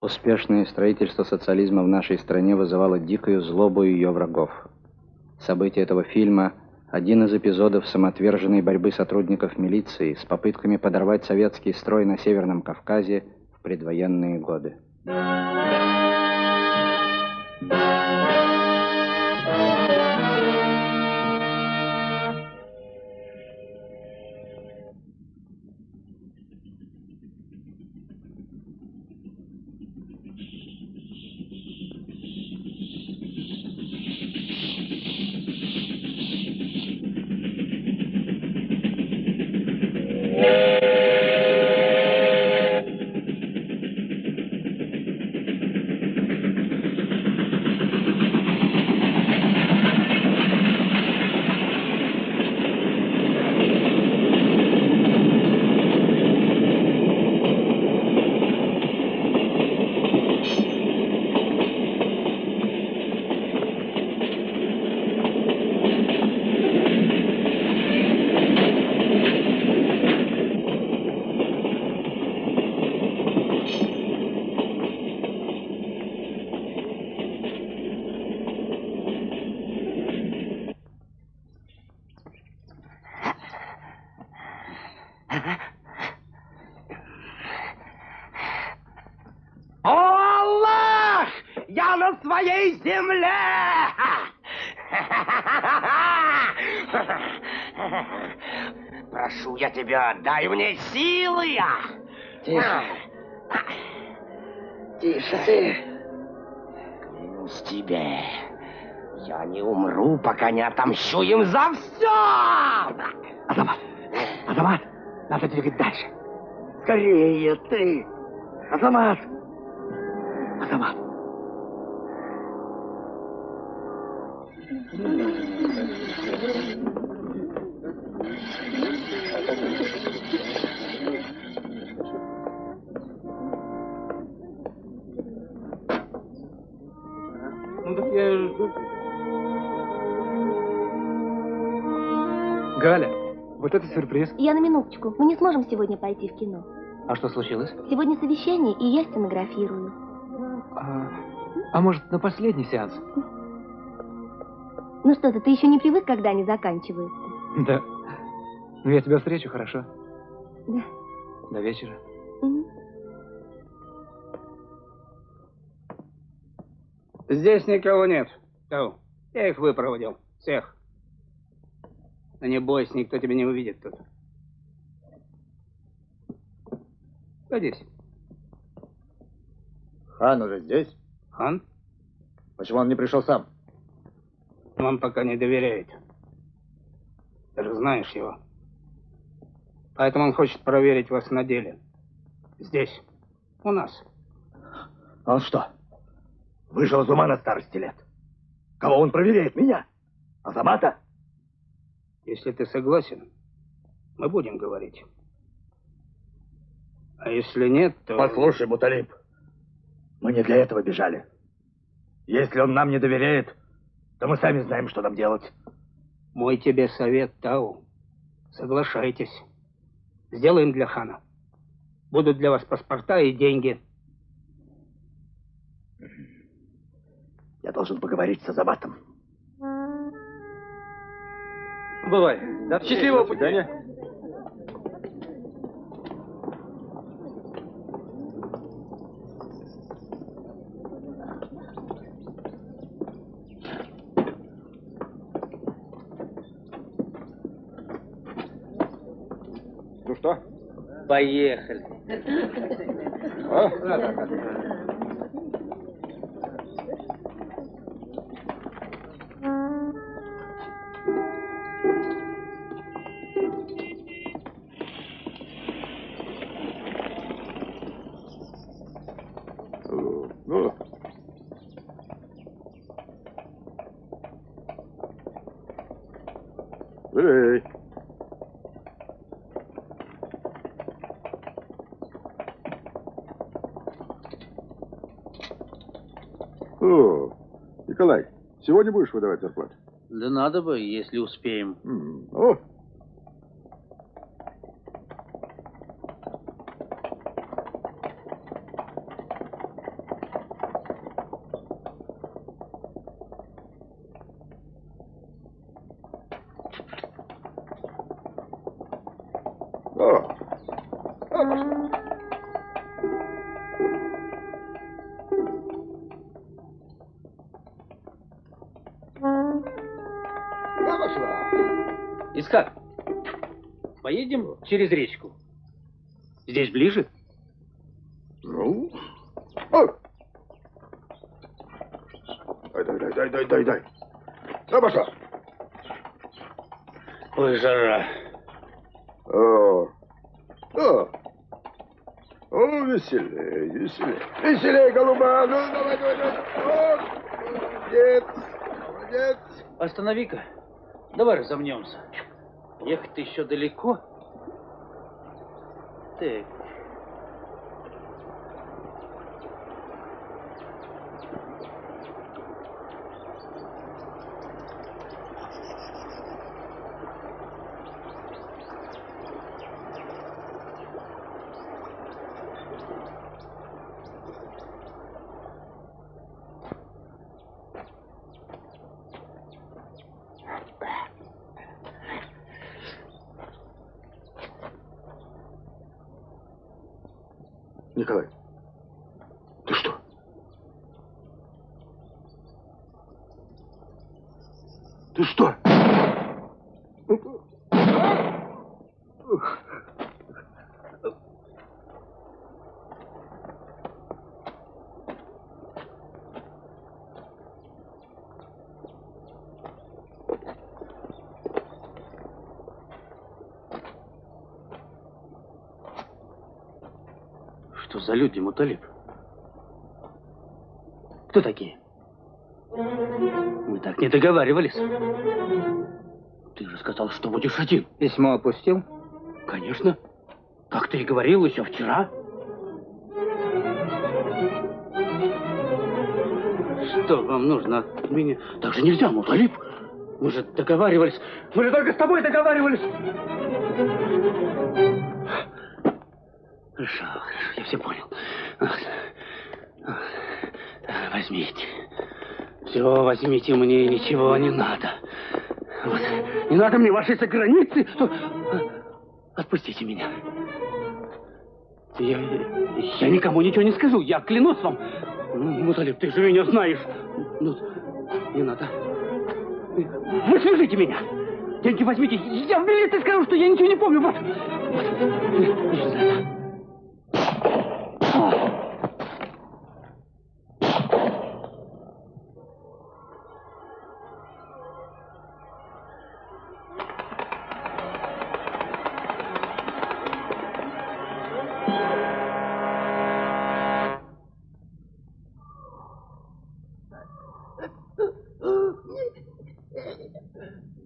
Успешное строительство социализма в нашей стране вызывало дикую злобу ее врагов. События этого фильма – один из эпизодов самоотверженной борьбы сотрудников милиции с попытками подорвать советский строй на Северном Кавказе в предвоенные годы. На своей земле! Прошу я тебя, дай мне силы! Тише. Тише ты. Клянусь тебе, я не умру, пока не отомщу им за все! Азамат! Азамат! Надо двигать дальше. Скорее ты! Азамат! Азамат! Ну так я жду. Галя, вот это сюрприз. Я на минуточку. Мы не сможем сегодня пойти в кино. А что случилось? Сегодня совещание, и я стенографирую. А может, на последний сеанс? Ну что ты еще не привык, когда они заканчиваются? Да. Ну я тебя встречу, хорошо? Да. До вечера. Здесь никого нет. Тау. Я их выпроводил. Всех. Но не бойся, никто тебя не увидит тут. Садись. Хан уже здесь? Хан? Почему он не пришел сам? Он пока не доверяет. Ты же знаешь его. Поэтому он хочет проверить вас на деле. Здесь. У нас. Он что, выжил из ума на старости лет? Кого он проверяет? Меня? Азамата? Если ты согласен, мы будем говорить. А если нет, то... Послушай, Муталиб, мы не для этого бежали. Если он нам не доверяет, то мы сами знаем, что нам делать. Мой тебе совет, Тау. Соглашайтесь. Сделаем для хана. Будут для вас паспорта и деньги. Я должен поговорить с Азаматом. Бывай. До счастливого пути. Ну что? Поехали. Ну. Эй. О, Николай, сегодня будешь выдавать зарплату? Да надо бы, если успеем. О. О. Искак, поедем через речку. Здесь ближе? Ну. Дай. Да, пошла. Ой, жара. О, веселей. Веселей, голуба. Ну, давай. Молодец. Останови-ка. Давай разомнемся. Ехать-то еще далеко. Так. Николай, ты что? Ты что? Что за люди, Муталиб? Кто такие? Мы так не договаривались. Ты же сказал, что будешь один. Письмо опустил? Конечно. Как ты и говорил еще вчера. Что вам нужно от меня? Так же нельзя, Муталиб. Мы же договаривались. Мы же только с тобой договаривались. Хорошо, я все понял. Возьмите. Все возьмите, мне ничего не надо. Вот. Не надо мне вашей заграницы. Отпустите меня. Я никому ничего не скажу, я клянусь вам. Муталиб, ты же меня знаешь. Ну, не надо. Вы свяжите меня. Деньги возьмите. Я в милиции скажу, что я ничего не помню. Вот. Не надо.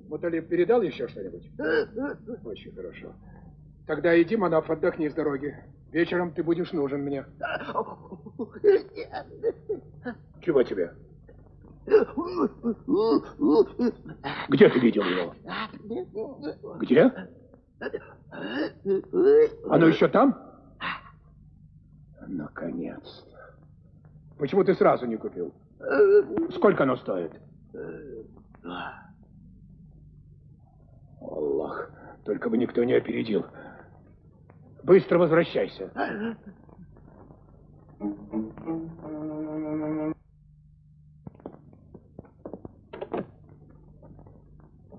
Муталиб передал еще что-нибудь? Очень хорошо. Тогда иди, Манаф, отдохни с дороги. Вечером ты будешь нужен мне. Чего тебе? Где ты видел его? Где? Оно еще там? Наконец-то. Почему ты сразу не купил? Сколько оно стоит? Аллах, только бы никто не опередил. Быстро возвращайся.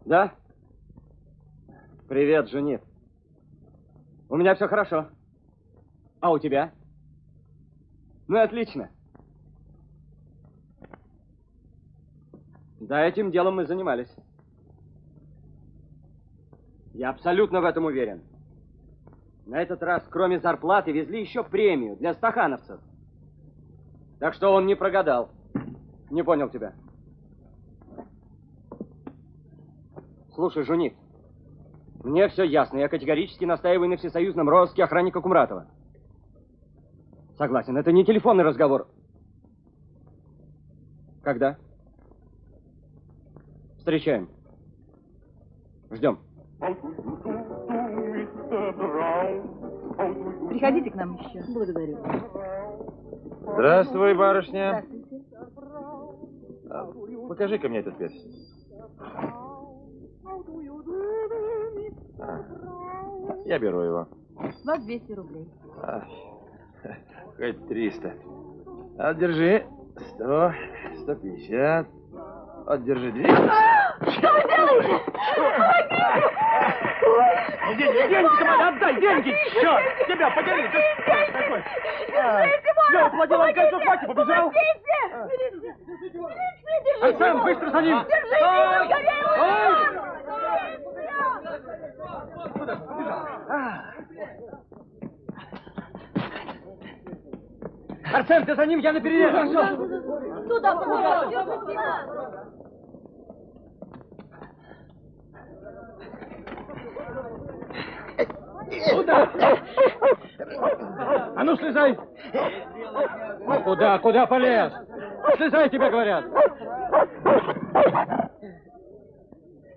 Да? Привет, Женит. У меня все хорошо. А у тебя? Ну и отлично. Да, этим делом мы занимались. Я абсолютно в этом уверен. На этот раз, кроме зарплаты, везли еще премию для стахановцев. Так что он не прогадал. Не понял тебя. Слушай, Жунит, мне все ясно. Я категорически настаиваю на всесоюзном розыске охранника Кумратова. Согласен, это не телефонный разговор. Когда? Встречаем. Ждем. Приходите к нам еще. Благодарю. Здравствуй, барышня. Здравствуйте. Покажи-ка мне этот перстень. Я беру его. С вас 200 рублей. Хоть 300. А держи. 100, 150. Вот, держи 200. Что вы делаете? Деньги, Тамара, отдай деньги! Черт, тебя подери! Ты что такой? Я уплатил вам кольцо, хватит, побежал! Арсен, быстро за ним! Арсен, ты за ним, я наперерез! Туда побежал! Куда? А ну, слезай! Куда полез? Слезай, тебе говорят!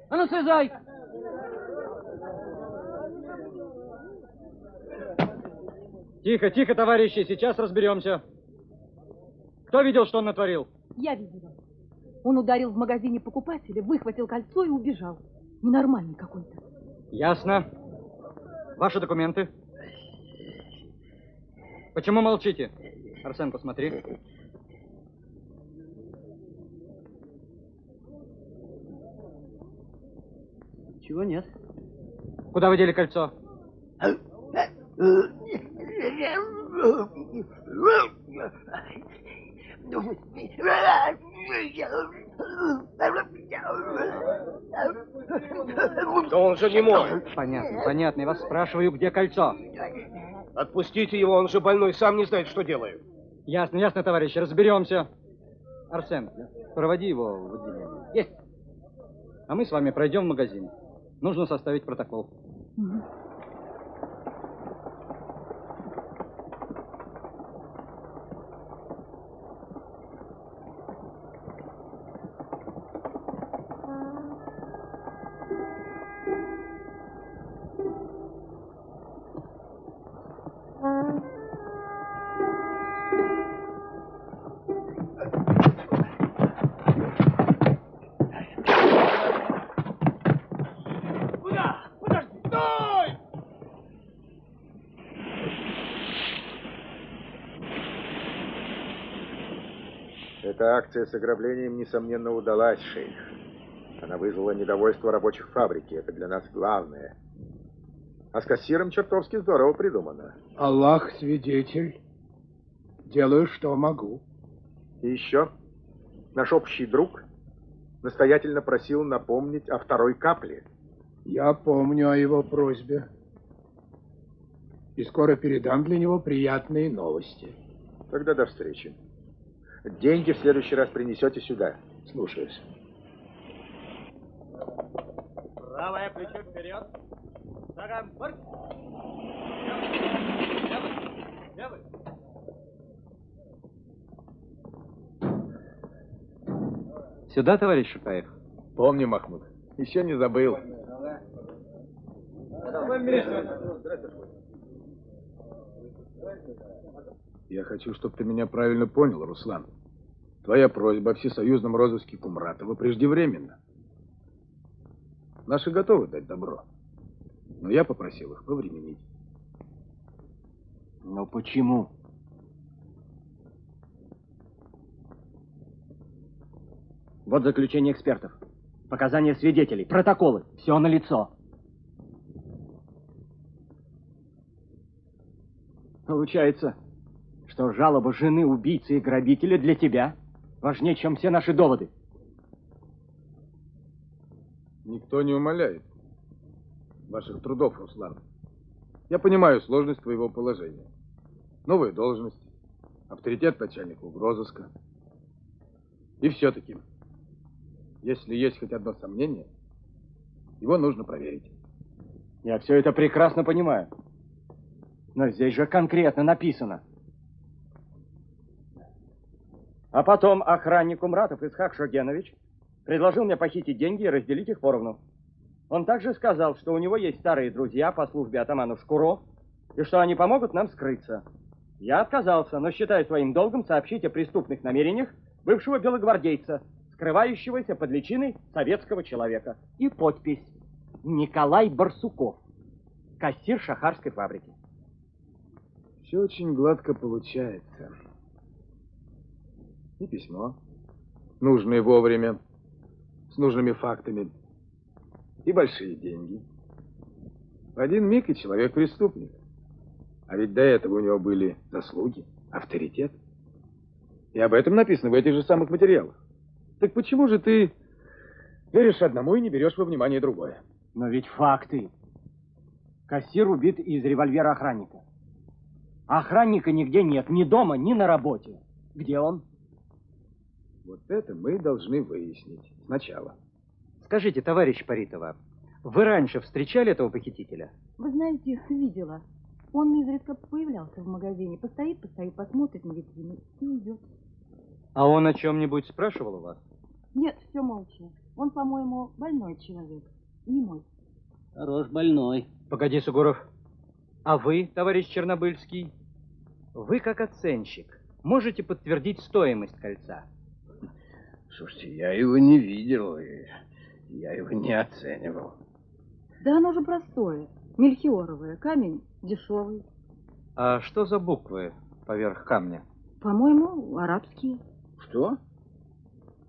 А ну, слезай! Тихо, товарищи, сейчас разберемся. Кто видел, что он натворил? Я видела. Он ударил в магазине покупателя, выхватил кольцо и убежал. Ненормальный какой-то. Ясно. Ваши документы? Почему молчите? Арсен, посмотри. Чего нет? Куда вы дели кольцо? Да он же не мой. Понятно. Я вас спрашиваю, где кольцо? Отпустите его, он же больной, сам не знает, что делает. Ясно, товарищи, разберемся. Арсен, проводи его в отделение. Есть. А мы с вами пройдем в магазин. Нужно составить протокол. Эта акция с ограблением, несомненно, удалась, шейх. Она вызвала недовольство рабочих фабрики. Это для нас главное. А с кассиром чертовски здорово придумано. Аллах свидетель. Делаю, что могу. И еще наш общий друг настоятельно просил напомнить о второй капле. Я помню о его просьбе. И скоро передам для него приятные новости. Тогда до встречи. Деньги в следующий раз принесете сюда. Слушаюсь. Правое плечо вперед. Шагом марш. Левый. Сюда, товарищ Шипаев. Помни, Махмуд. Еще не забыл. Я хочу, чтобы ты меня правильно понял, Руслан. Твоя просьба о всесоюзном розыске Кумратова преждевременна. Наши готовы дать добро. Но я попросил их повременить. Но почему? Вот заключение экспертов. Показания свидетелей, протоколы. Все налицо. Получается, что жалоба жены убийцы и грабителя для тебя важнее, чем все наши доводы. Никто не умаляет ваших трудов, Руслан. Я понимаю сложность твоего положения. Новая должность, авторитет начальника угрозыска. И все-таки, если есть хоть одно сомнение, его нужно проверить. Я все это прекрасно понимаю. Но здесь же конкретно написано. А потом охранник Умратов Исхак Шогенович предложил мне похитить деньги и разделить их поровну. Он также сказал, что у него есть старые друзья по службе атаману Шкуро, и что они помогут нам скрыться. Я отказался, но считаю своим долгом сообщить о преступных намерениях бывшего белогвардейца, скрывающегося под личиной советского человека. И подпись: Николай Барсуков. кассир шахарской фабрики. Все очень гладко получается. И письмо, нужное вовремя, с нужными фактами, и большие деньги. В один миг и человек преступник. А ведь до этого у него были заслуги, авторитет. И об этом написано в этих же самых материалах. Так почему же ты веришь одному и не берешь во внимание другое? Но ведь факты. Кассир убит из револьвера охранника. Охранника нигде нет, ни дома, ни на работе. Где он? Вот это мы должны выяснить сначала. Скажите, товарищ Паритова, вы раньше встречали этого похитителя? Вы знаете, видела. Он изредка появлялся в магазине. Постоит, посмотрит на витрину и уйдет. А он о чем-нибудь спрашивал у вас? Нет, все молча. Он, по-моему, больной человек. Не мой. Хорош больной. Погоди, Сугуров. А вы, товарищ Чернобыльский, вы как оценщик можете подтвердить стоимость кольца? Слушайте, я его не видел, и я его не оценивал. Да оно же простое. Мельхиоровое. Камень дешевый. А что за буквы поверх камня? По-моему, арабские. Что?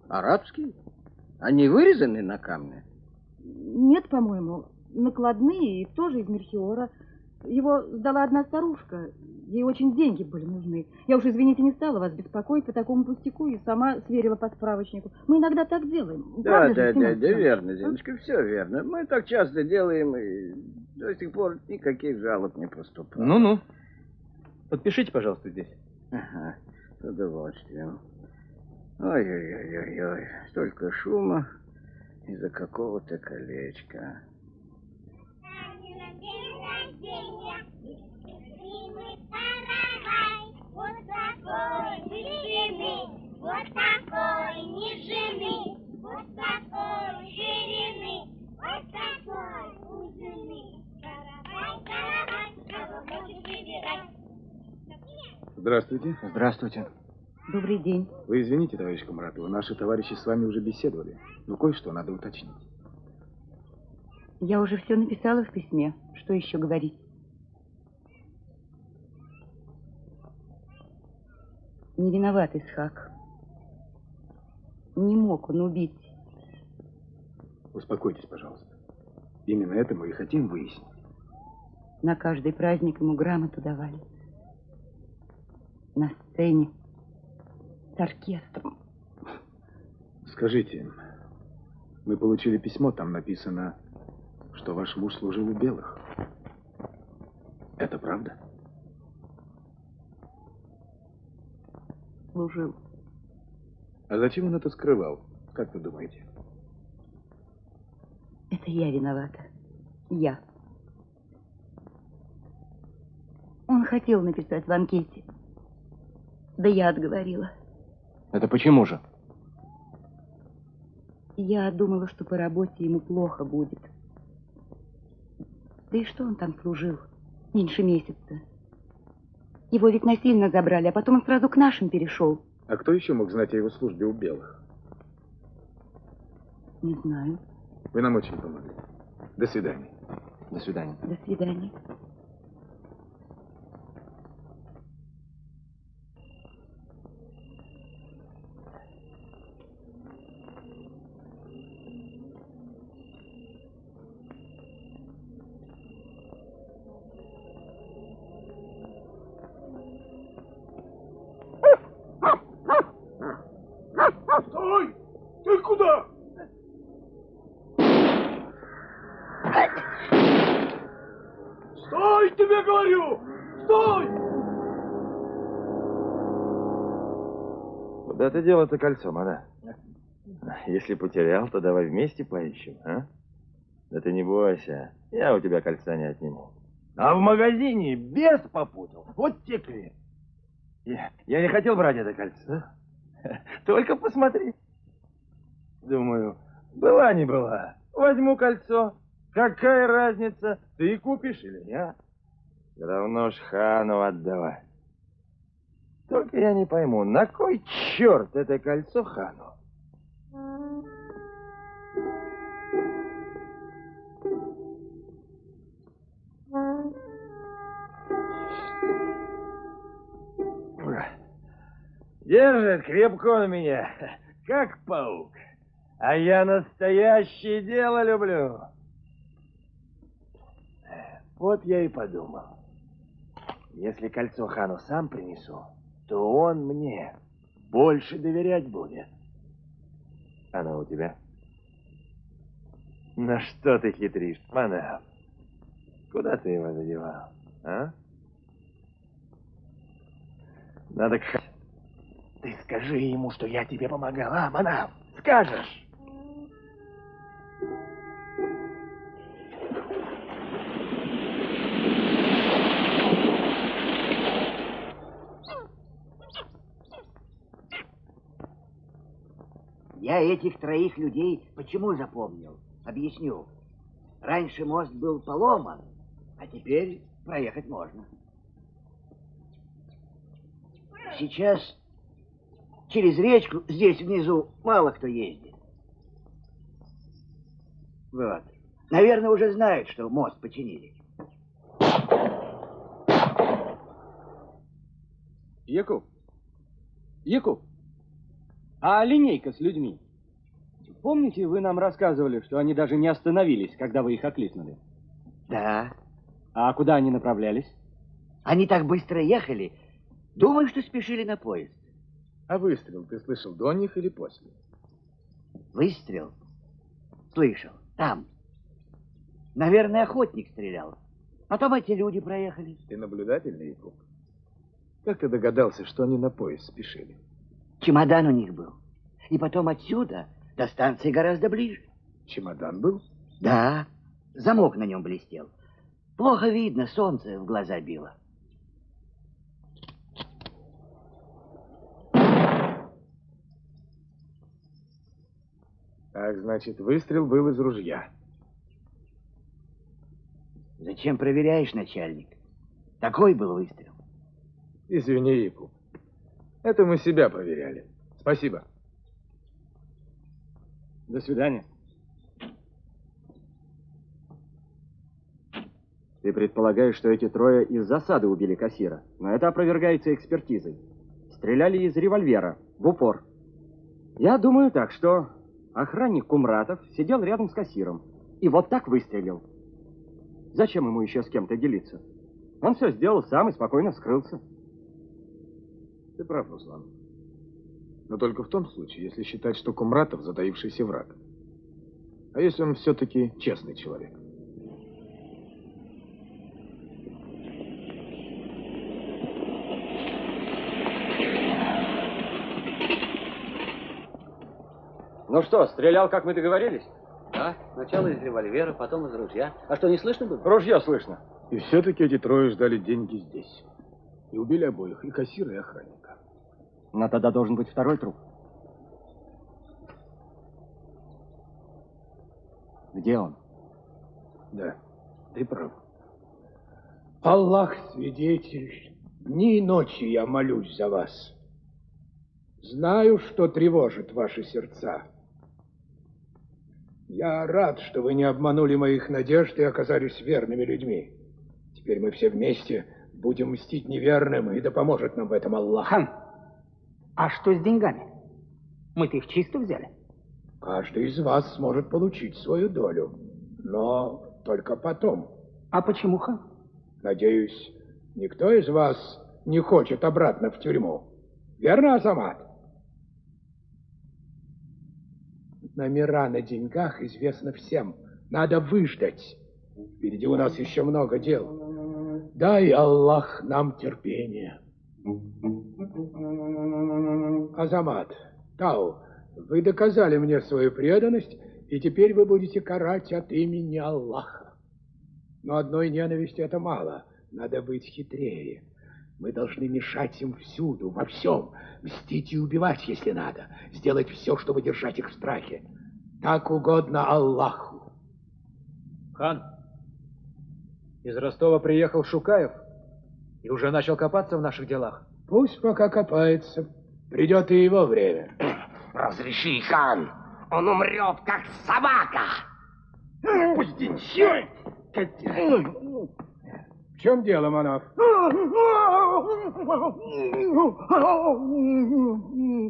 Арабские? Они вырезаны на камне? Нет, по-моему. Накладные и тоже из мельхиора. Его сдала одна старушка. Ей очень деньги были нужны. Я уж, извините, не стала вас беспокоить по такому пустяку и сама сверила по справочнику. Мы иногда так делаем. Да, Правда же, Семен Семенович? верно, Зиночка, все верно. Мы так часто делаем, и до сих пор никаких жалоб не поступало. Ну-ну. Подпишите, пожалуйста, здесь. Ага, с удовольствием. Ой-ой-ой-ой, столько шума из-за какого-то колечка. Вот такой длины, вот такой нижины, вот такой ширины, вот такой узины. Каравай, каравай, кого хочешь выбирай. Здравствуйте. Здравствуйте. Добрый день. Вы извините, товарищ Камратова, наши товарищи с вами уже беседовали. Но кое-что надо уточнить. Я уже все написала в письме. Что еще говорить? Не виноват Исхак. Не мог он убить. Успокойтесь, пожалуйста. Именно это мы и хотим выяснить. На каждый праздник ему грамоту давали. На сцене. С оркестром. Скажите, мы получили письмо, там написано, что ваш муж служил у белых. Это правда? Служил. А зачем он это скрывал? Как вы думаете? Это я виновата. Я. Он хотел написать в анкете. Да я отговорила. Это почему же? Я думала, что по работе ему плохо будет. Да и что он там служил? Меньше месяца. Его ведь насильно забрали, а потом он сразу к нашим перешел. А кто еще мог знать о его службе у белых? Не знаю. Вы нам очень помогли. До свидания. До свидания. До свидания. Стой! Ты куда? Стой, тебе говорю! Стой! Куда ты дел это кольцо, мада? Если потерял, то давай вместе поищем, а? Да ты не бойся, я у тебя кольца не отниму. А в магазине бес попутал. Вот теперь. Я не хотел брать это кольцо. Только посмотри. Думаю, была не была. Возьму кольцо. Какая разница, ты купишь или я? Все равно ж хану отдавать. Только я не пойму, на кой черт это кольцо хану? Держит крепко он меня, как паук. А я настоящее дело люблю. Вот я и подумал. Если кольцо хану сам принесу, то он мне больше доверять будет. Оно у тебя? На что ты хитришь, Манав? Куда ты его задевал, а? Надо к... Ты скажи ему, что я тебе помогал, а, Манав? Скажешь? Я этих троих людей почему запомнил? Объясню. Раньше мост был поломан, а теперь проехать можно. Сейчас через речку здесь внизу мало кто ездит. Вот. Наверное, уже знают, что мост починили. Якуб, а линейка с людьми? Помните, вы нам рассказывали, что они даже не остановились, когда вы их окликнули? Да. А куда они направлялись? Они так быстро ехали, думаю, что спешили на поезд. А выстрел ты слышал до них или после? Выстрел? Слышал. Там. Наверное, охотник стрелял. Потом эти люди проехали. Ты наблюдательный, Якуб? Как ты догадался, что они на поезд спешили? Чемодан у них был. И потом отсюда до станции гораздо ближе. Чемодан был? Да. Замок на нем блестел. Плохо видно, солнце в глаза било. Так, значит, выстрел был из ружья. Зачем проверяешь, начальник? Такой был выстрел. Извини, Якуб. Это мы себя проверяли. Спасибо. До свидания. Ты предполагаешь, что эти трое из засады убили кассира, но это опровергается экспертизой. Стреляли из револьвера, в упор. Я думаю так, что охранник Кумратов сидел рядом с кассиром и вот так выстрелил. Зачем ему еще с кем-то делиться? Он все сделал сам и спокойно скрылся. Ты прав, Руслан. Но только в том случае, если считать, что Кумратов затаившийся враг. А если он все-таки честный человек? Ну что, стрелял, как мы договорились? Да, сначала из револьвера, потом из ружья. А что, не слышно было? Ружье слышно. И все-таки эти трое ждали деньги здесь. И убили обоих, и кассира, и охранника. Но тогда должен быть второй труп. Где он? Да, ты прав. Аллах свидетель, дни и ночи я молюсь за вас. Знаю, что тревожит ваши сердца. Я рад, что вы не обманули моих надежд и оказались верными людьми. Теперь мы все вместе будем мстить неверным, и да поможет нам в этом Аллах. Хан, а что с деньгами? Мы-то их чисто взяли. Каждый из вас сможет получить свою долю, но только потом. А почему, хан? Надеюсь, никто из вас не хочет обратно в тюрьму. Верно, Азамат? Номера на деньгах известно всем. Надо выждать. Впереди у нас еще много дел. Дай, Аллах, нам терпение. Азамат, Тау, вы доказали мне свою преданность, и теперь вы будете карать от имени Аллаха. Но одной ненависти это мало. Надо быть хитрее. Мы должны мешать им всюду, во всем. Мстить и убивать, если надо. Сделать все, чтобы держать их в страхе. Так угодно Аллаху. Хан, из Ростова приехал Шукаев и уже начал копаться в наших делах. Пусть пока копается. Придет и его время. Разреши, хан. Он умрет, как собака. Пусти, черт! чем дело, Манав?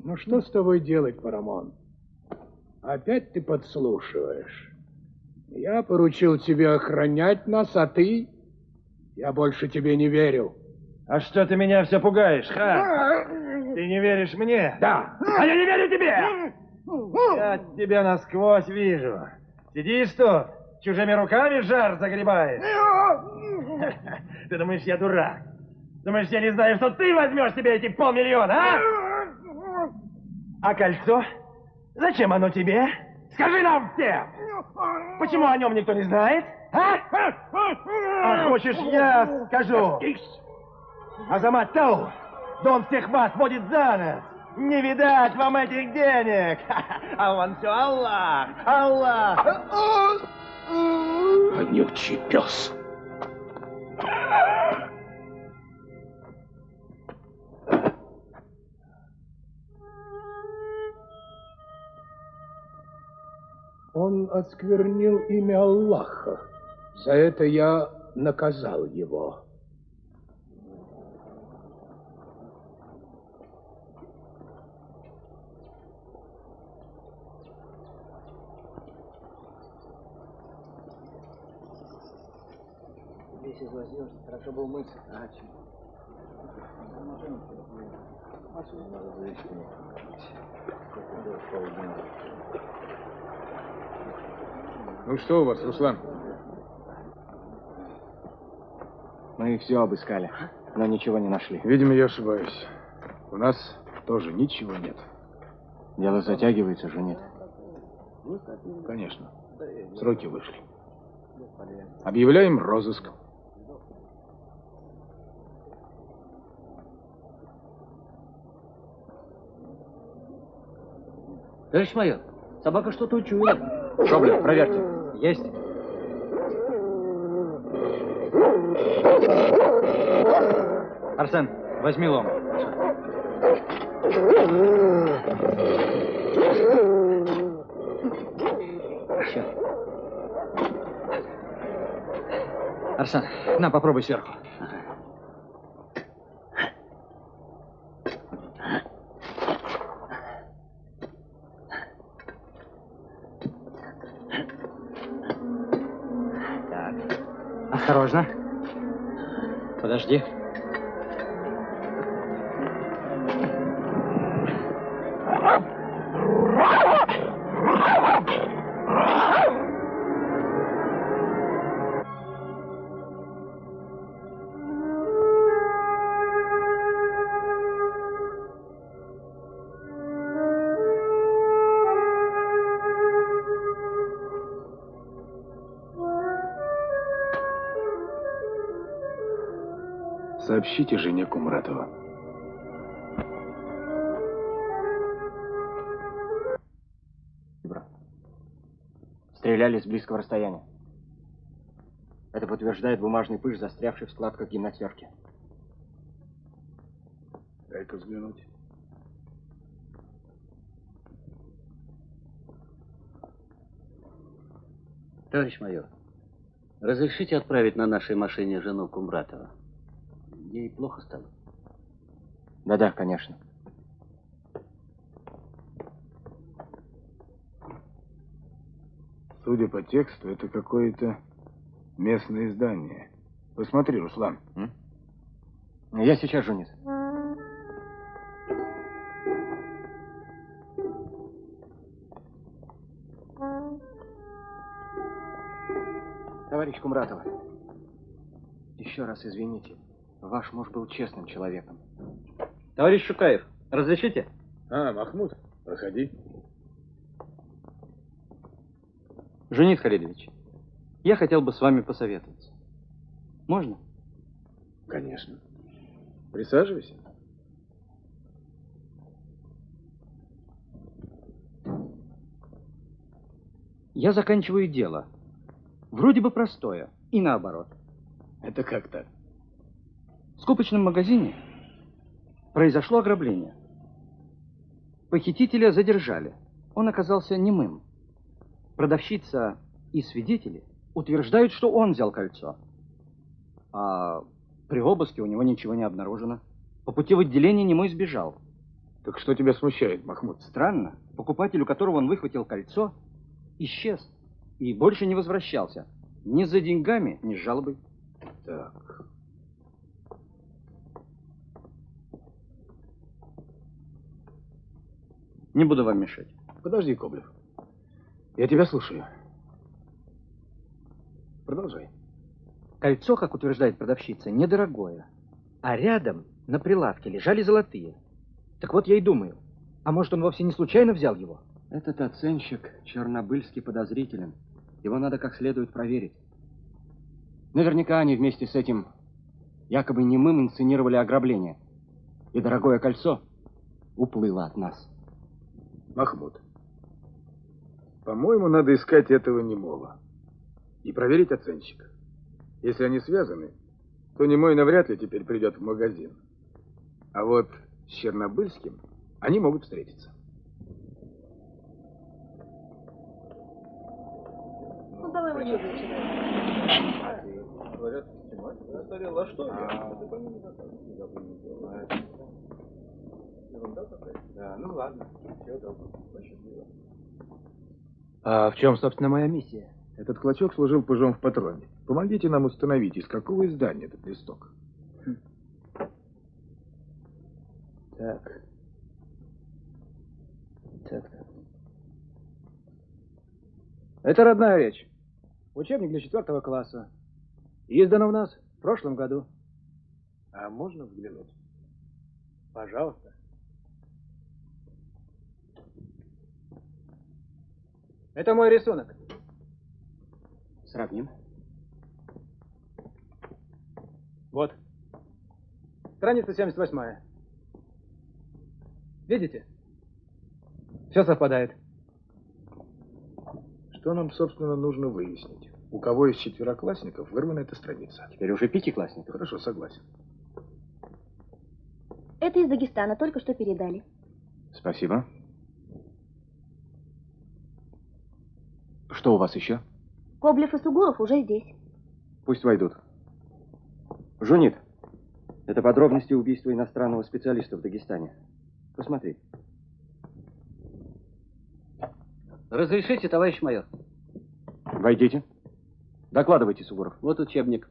Ну что с тобой делать, Парамон? Опять ты подслушиваешь. Я поручил тебе охранять нас, а ты... Я больше тебе не верю. А что ты меня все пугаешь, хан? Ты не веришь мне? Да. А я не верю тебе! Я тебя насквозь вижу. Сидишь тут, чужими руками жар загребаешь. Ты думаешь, я дурак? Думаешь, я не знаю, что ты возьмешь себе эти 500 000, а? А кольцо? Зачем оно тебе? Скажи нам всем! Почему о нем никто не знает? А? А хочешь, я скажу? Азамат Тау, Дон всех вас водит за нос. Не видать вам этих денег. А он все Аллах, Аллах. Вонючий пес. Он осквернил имя Аллаха. За это я наказал его. Весь излазился, хорошо бы умыться. Машину надо завести. Ну что у вас, Руслан? Мы все обыскали, но ничего не нашли. Видимо, я ошибаюсь. У нас тоже ничего нет. Дело затягивается, же нет? Конечно. Сроки вышли. Объявляем розыск. Товарищ майор, собака что-то учуяла. Шоблер, проверьте. Есть. Арсен, возьми лом. Еще. Арсен, на, попробуй сверху. Так. Осторожно. Подожди. Сообщите жене Кумратова. Стреляли с близкого расстояния. Это подтверждает бумажный пыш, застрявший в складках гимнастерки. Дай-ка взглянуть. Товарищ майор, разрешите отправить на нашей машине жену Кумратова? Ей плохо стало? Да-да, конечно. Судя по тексту, это какое-то местное издание. Посмотри, Руслан. Я сейчас, Жунис. Товарищ Кумратов, еще раз извините. Ваш муж был честным человеком. Товарищ Шукаев, разрешите? Махмуд, проходи. Жунит Халидович, я хотел бы с вами посоветоваться. Можно? Конечно. Присаживайся. Я заканчиваю дело. Вроде бы простое, и наоборот. Это как так? В скупочном магазине произошло ограбление. Похитителя задержали. Он оказался немым. Продавщица и свидетели утверждают, что он взял кольцо. А при обыске у него ничего не обнаружено. По пути в отделение Немой сбежал. Так что тебя смущает, Махмуд? Странно. Покупатель, у которого он выхватил кольцо, исчез и больше не возвращался. Ни за деньгами, ни с жалобой. Так. Не буду вам мешать. Подожди, Коблев. Я тебя слушаю. Продолжай. Кольцо, как утверждает продавщица, недорогое. А рядом на прилавке лежали золотые. Так вот я и думаю, а может он вовсе не случайно взял его? Этот оценщик чернобыльски подозрителен. Его надо как следует проверить. Наверняка они вместе с этим якобы немым инсценировали ограбление. И дорогое кольцо уплыло от нас. Махмуд, по-моему, надо искать этого немого и проверить оценщика. Если они связаны, то немой навряд ли теперь придет в магазин. А вот с Чернобыльским они могут встретиться. Ну, давай мы Говорят, тематика устарела. А что я? Ты по ним не знаешь. Ерунда такая? Да, ну ладно. Все добро. Счастливо. А в чем, собственно, моя миссия? Этот клочок служил пыжом в патроне. Помогите нам установить, из какого издания этот листок. Так. Это родная речь. Учебник для 4 класса. Издано у нас в прошлом году. А можно взглянуть? Пожалуйста. Это мой рисунок. Сравним. Вот. Страница 78. Видите? Все совпадает. Что нам, собственно, нужно выяснить? У кого из четвероклассников вырвана эта страница? Теперь уже пятиклассников. Хорошо, согласен. Это из Дагестана, только что передали. Спасибо. Что у вас еще? Коблев и Сугуров уже здесь. Пусть войдут. Жунит, это подробности убийства иностранного специалиста в Дагестане. Посмотри. Разрешите, товарищ майор? Войдите. Докладывайте, Сугуров. Вот учебник.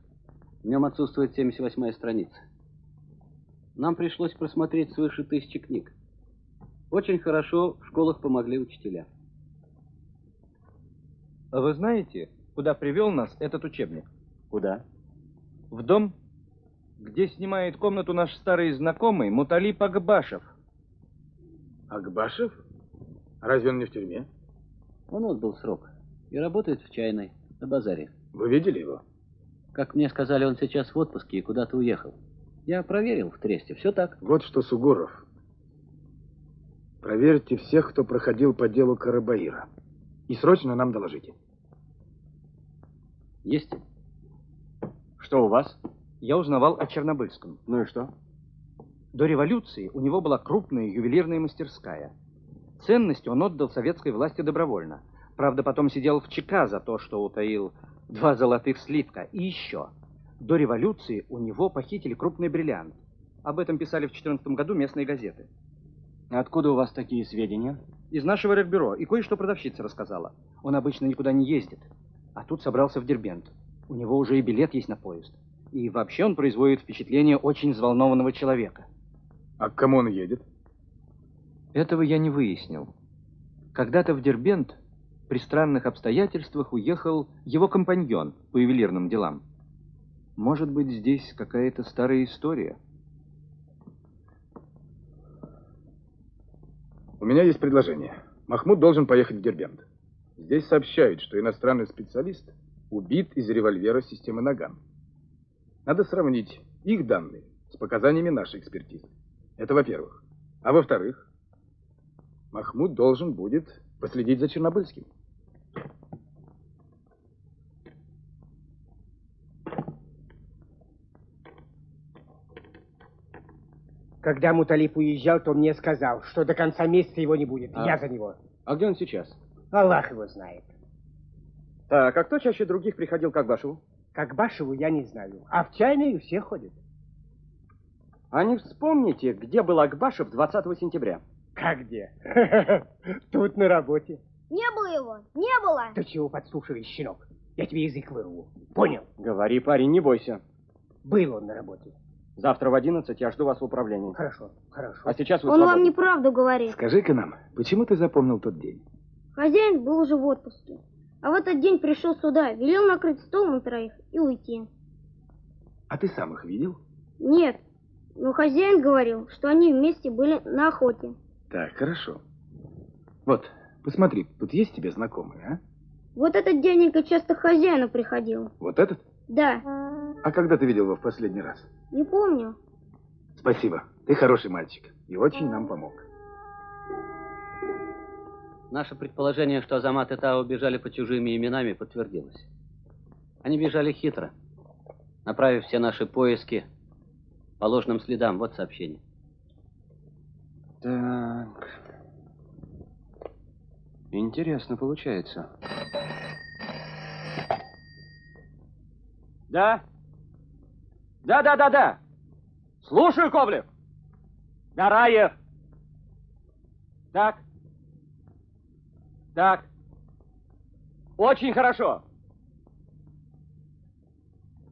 В нем отсутствует 78-я страница. Нам пришлось просмотреть свыше 1000 книг. Очень хорошо в школах помогли учителя. А вы знаете, куда привел нас этот учебник? Куда? В дом, где снимает комнату наш старый знакомый Муталип Акбашев. Акбашев? Разве он не в тюрьме? Он отбыл срок и работает в чайной, на базаре. Вы видели его? Как мне сказали, он сейчас в отпуске и куда-то уехал. Я проверил в Тресте, все так. Вот что, Сугуров. Проверьте всех, кто проходил по делу Карабаира. И срочно нам доложите. Есть. Что у вас? Я узнавал о Чернобыльском. Ну и что? До революции у него была крупная ювелирная мастерская. Ценности он отдал советской власти добровольно. Правда, потом сидел в ЧК за то, что утаил 2 золотых слитка. И еще. До революции у него похитили крупный бриллиант. Об этом писали в 2014 году местные газеты. Откуда у вас такие сведения? Из нашего ревбюро. И кое-что продавщица рассказала. Он обычно никуда не ездит. А тут собрался в Дербент. У него уже и билет есть на поезд. И вообще он производит впечатление очень взволнованного человека. А к кому он едет? Этого я не выяснил. Когда-то в Дербент при странных обстоятельствах уехал его компаньон по ювелирным делам. Может быть, здесь какая-то старая история? У меня есть предложение. Махмуд должен поехать в Дербент. Здесь сообщают, что иностранный специалист убит из револьвера системы Наган. Надо сравнить их данные с показаниями нашей экспертизы. Это во-первых. А во-вторых, Махмуд должен будет последить за Чернобыльским. Когда Муталип уезжал, то мне сказал, что до конца месяца его не будет. Я за него. А где он сейчас? Аллах его знает. Так, а кто чаще других приходил к Акбашеву? Как Башеву я не знаю, а в чайную все ходят. А не вспомните, где был Акбашев 20 сентября? Как где? Тут на работе. Не было его, не было. Ты чего подслушиваешь, щенок? Я тебе язык вырву. Понял? Говори, парень, не бойся. Был он на работе. Завтра в 11 я жду вас в управлении. Хорошо, хорошо. А сейчас вы Он свободны. вам неправду говорит. Скажи-ка нам, почему ты запомнил тот день? Хозяин был уже в отпуске. А в этот день пришел сюда, велел накрыть стол на троих и уйти. А ты сам их видел? Нет, но хозяин говорил, что они вместе были на охоте. Так, хорошо. Вот, посмотри, тут есть тебе знакомые, а? Вот этот дяденька часто к хозяину приходил. Вот этот? Да, А когда ты видел его в последний раз? не помню. Спасибо, ты хороший мальчик и очень нам помог. Наше предположение, что Азамат и Тао бежали под чужими именами, подтвердилось. Они бежали хитро, направив все наши поиски по ложным следам. Вот сообщение. Так. Интересно получается. Да? Да. Слушаю, Коблев. Гараев. Так. Очень хорошо.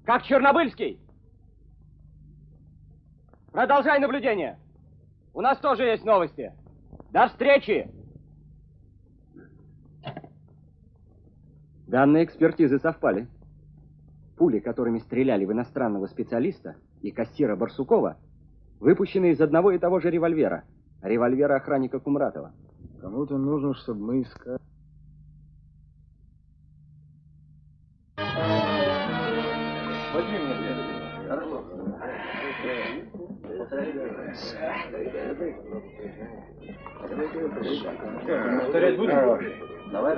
Как Чернобыльский. Продолжай наблюдение. У нас тоже есть новости. До встречи. Данные экспертизы совпали. Пули, которыми стреляли в иностранного специалиста и кассира Барсукова, выпущены из одного и того же револьвера. Револьвера охранника Кумратова. Кому-то нужно, чтобы мы искали. Возьми мне хорошо. Повторять будем? Давай.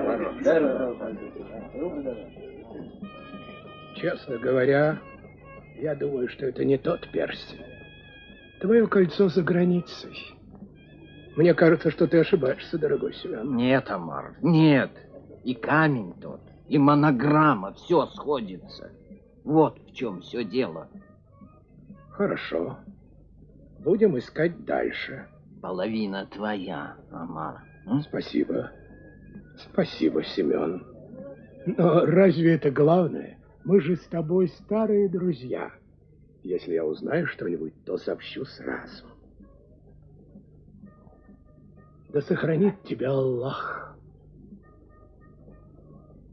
Честно говоря, я думаю, что это не тот перстень. Твое кольцо за границей. Мне кажется, что ты ошибаешься, дорогой Семен. Нет, Амар, нет. И камень тот, и монограмма, все сходится. Вот в чем все дело. Хорошо. Будем искать дальше. Половина твоя, Амар. Спасибо. Спасибо, Семен. Но разве это главное? Мы же с тобой старые друзья. Если я узнаю что-нибудь, то сообщу сразу. Да сохранит тебя Аллах.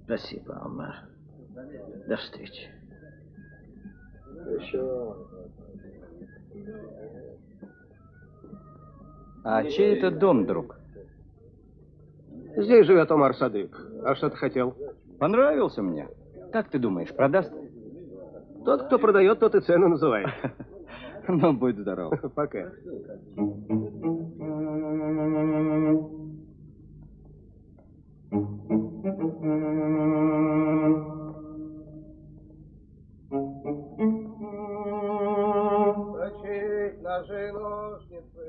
Спасибо, Амар. До встречи. А чей это дом, друг? Здесь живет Омар Садык. А что ты хотел? Понравился мне. Как ты думаешь, продаст? Тот, кто продает, тот и цену называет. Ну, будь здоров. Пока. Точить наши ножницы.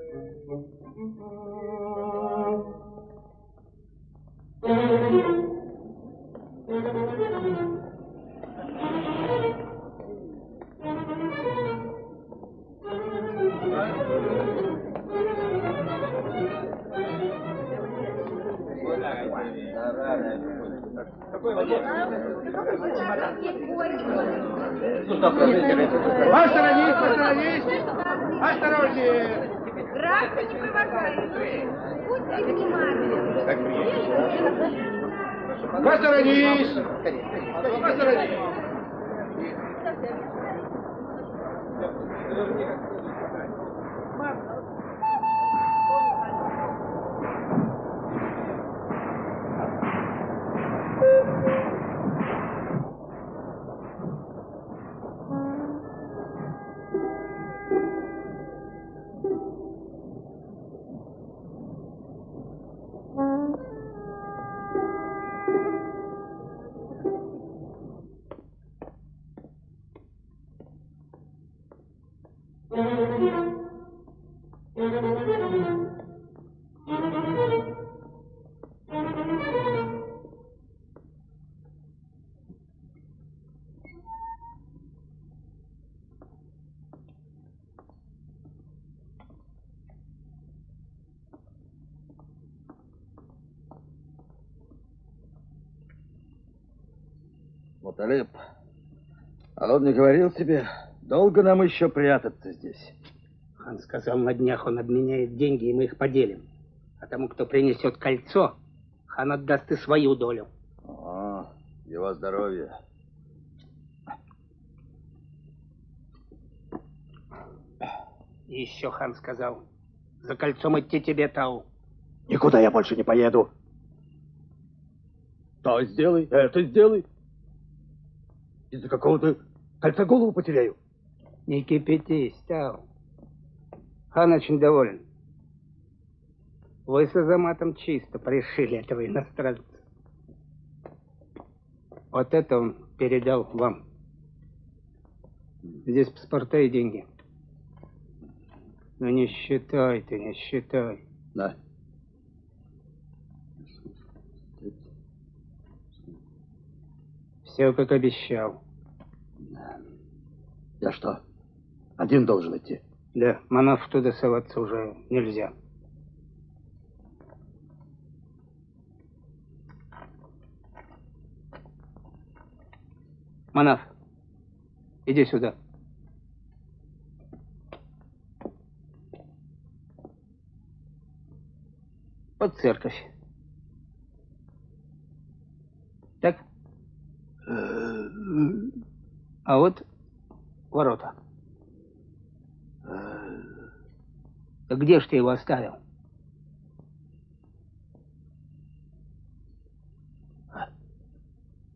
Остановись! Осторожнее! Графа не провокай. Будьте внимательны. Посторонись! Посторонись! Муталиб, а он не говорил тебе, долго нам еще прятаться здесь? Хан сказал, на днях он обменяет деньги, и мы их поделим. А тому, кто принесет кольцо, хан отдаст и свою долю. О, его здоровье. И еще хан сказал, за кольцом идти тебе, Тау. Никуда я больше не поеду. То сделай, это сделай. Из-за какого-то кольца голову потеряю. Не кипятись, Тау. Хан очень доволен. Вы с Азаматом чисто пришили этого иностранца. Вот это он передал вам. Здесь паспорта и деньги. Ну не считай ты, не считай. Да. Все как обещал. Я что, один должен идти? Да, Манаф туда соваться уже нельзя. Манаф, иди сюда. Под церковь. Так? А вот ворота. Так где ж ты его оставил?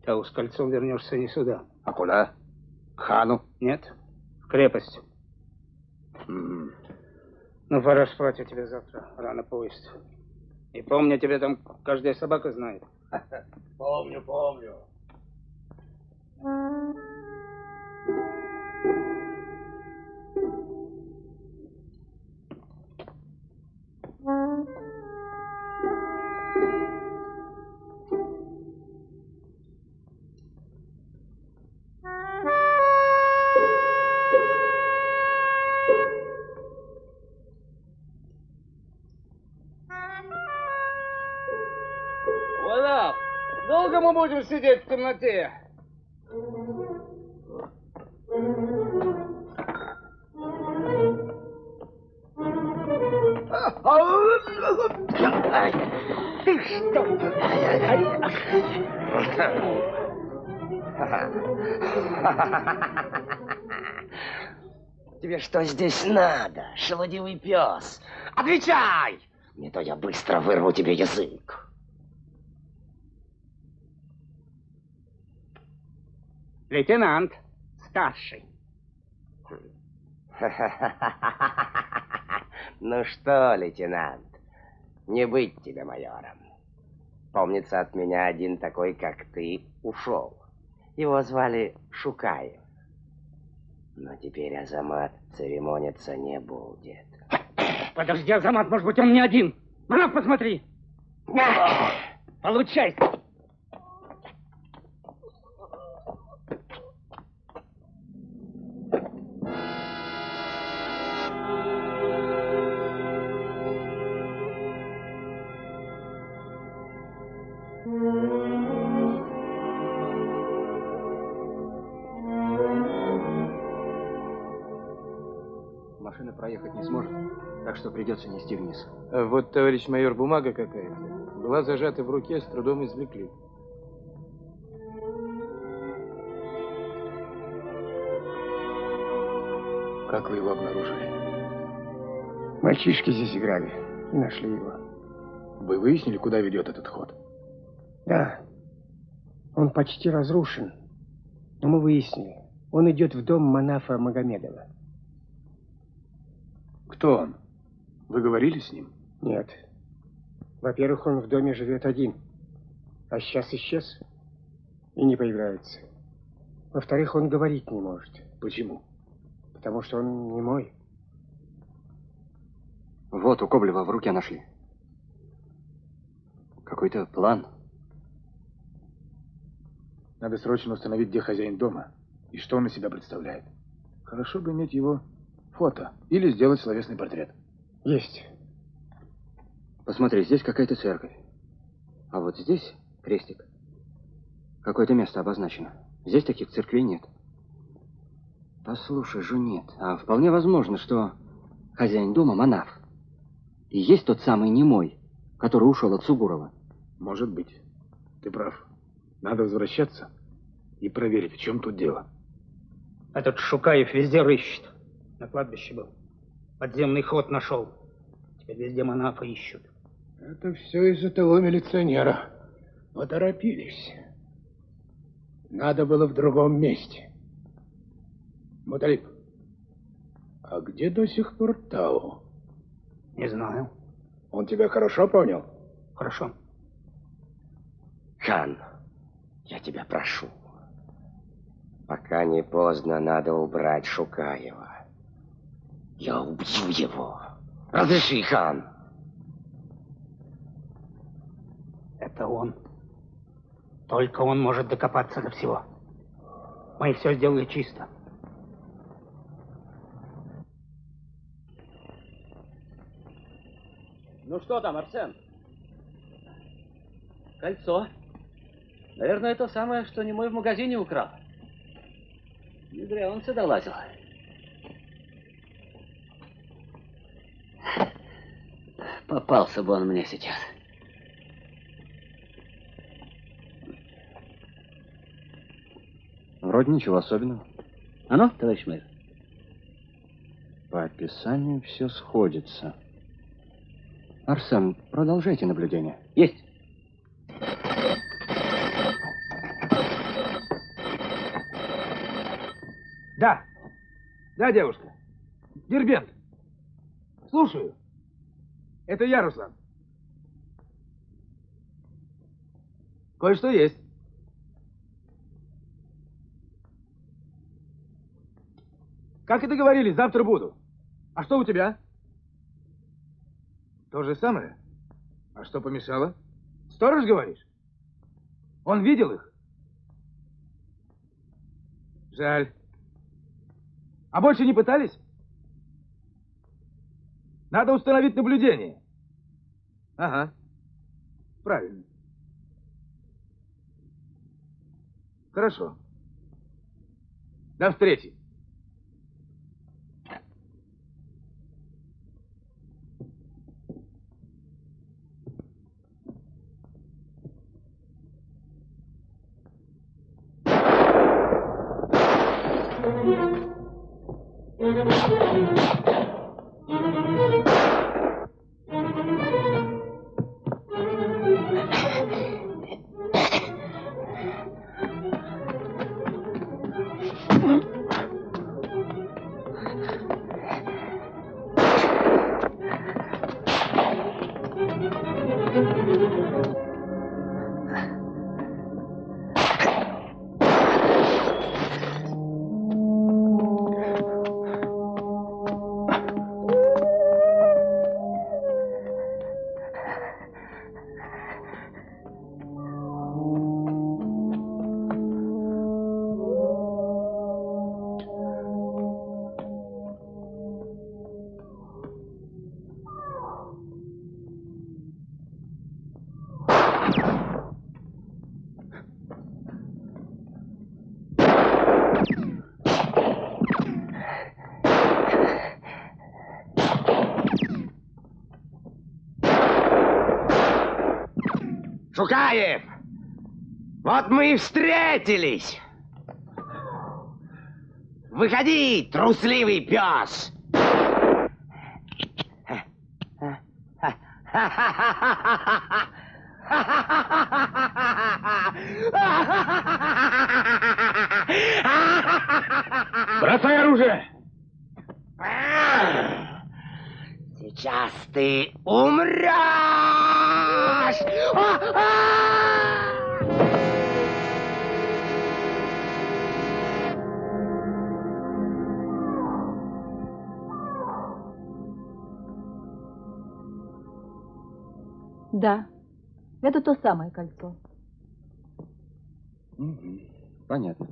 Тау, с кольцом вернешься не сюда. А куда? К хану? Нет, в крепость. Ну, пора спать, я тебе завтра рано поезд. И помню, тебе там каждая собака знает. Помню, помню. Валав, долго мы будем сидеть в темноте? Ты что? Тебе что здесь надо, шелудивый пес? Отвечай! Не то я быстро вырву тебе язык. Лейтенант, старший. Ну что, лейтенант, не быть тебе майором. Помнится, от меня один такой, как ты, ушел. Его звали Шукаев. Но теперь Азамат церемониться не будет. Подожди, Азамат, может быть, он не один. Манаф, посмотри. Получай. Машина проехать не сможет, так что придется нести вниз. Вот, товарищ майор, бумага какая-то. Была зажата в руке, с трудом извлекли. Как вы его обнаружили? Мальчишки здесь играли и нашли его. Вы выяснили, куда ведет этот ход? Да, он почти разрушен. Но мы выяснили, он идет в дом Манафа Магомедова. Кто он? Вы говорили с ним? Нет. Во-первых, он в доме живет один. А сейчас исчез и не появляется. Во-вторых, он говорить не может. Почему? Потому что он не мой. Вот, у Коблева в руке нашли. Какой-то план. Надо срочно установить, где хозяин дома и что он из себя представляет. Хорошо бы иметь его фото или сделать словесный портрет. Есть. Посмотри, здесь какая-то церковь. А вот здесь крестик. Какое-то место обозначено. Здесь таких церквей нет. Послушай, Жунет, а вполне возможно, что хозяин дома монах. И есть тот самый немой, который ушел от Сугурова. Может быть. Ты прав. Надо возвращаться и проверить, в чем тут дело. Этот Шукаев везде рыщет. На кладбище был. Подземный ход нашел. Теперь везде монахи ищут. Это все из-за того милиционера. Поторопились. Надо было в другом месте. Муталиб, а где до сих пор Тау? Не знаю. Он тебя хорошо понял? Хорошо. Хан, я тебя прошу. Пока не поздно, надо убрать Шукаева. Я убью его. Разреши, хан. Это он. Только он может докопаться до всего. Мы все сделали чисто. Ну что там, Арсен? Кольцо. Наверное, то самое, что немой в магазине украл. Не зря он сюда лазил. Попался бы он мне сейчас. Вроде ничего особенного. А ну, товарищ мэр? По описанию все сходится. Арсен, продолжайте наблюдение. Есть. Да. Да, девушка. Дербент. Слушаю. Это я, Руслан. Кое-что есть. Как и договорились, завтра буду. А что у тебя? То же самое? А что помешало? Сторож, говоришь? Он видел их? Жаль. А больше не пытались? Надо установить наблюдение. Ага. Правильно. Хорошо. До встречи. Шукаев! Вот мы и встретились! Выходи, трусливый пес! Бросай оружие! Сейчас ты умрешь! Да, это то самое кольцо. Понятно.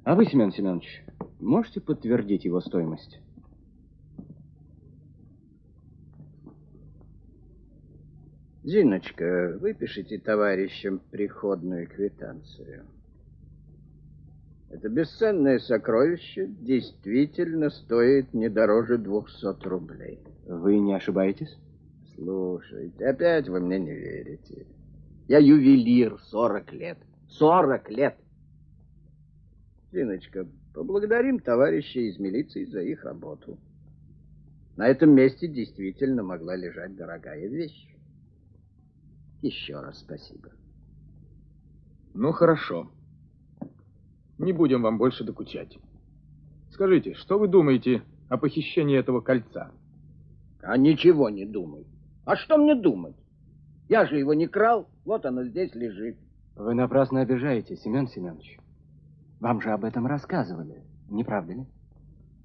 А вы, Семен Семенович, можете подтвердить его стоимость? Зиночка, выпишите товарищам приходную квитанцию. Это бесценное сокровище действительно стоит не дороже 200 рублей. Вы не ошибаетесь? Слушайте, опять вы мне не верите. Я ювелир 40 лет. 40 лет! Зиночка, поблагодарим товарищей из милиции за их работу. На этом месте действительно могла лежать дорогая вещь. Еще раз спасибо. Ну, хорошо. Не будем вам больше докучать. Скажите, что вы думаете о похищении этого кольца? А ничего не думай. А что мне думать? Я же его не крал, вот оно здесь лежит. Вы напрасно обижаетесь, Семен Семенович. Вам же об этом рассказывали, не правда ли?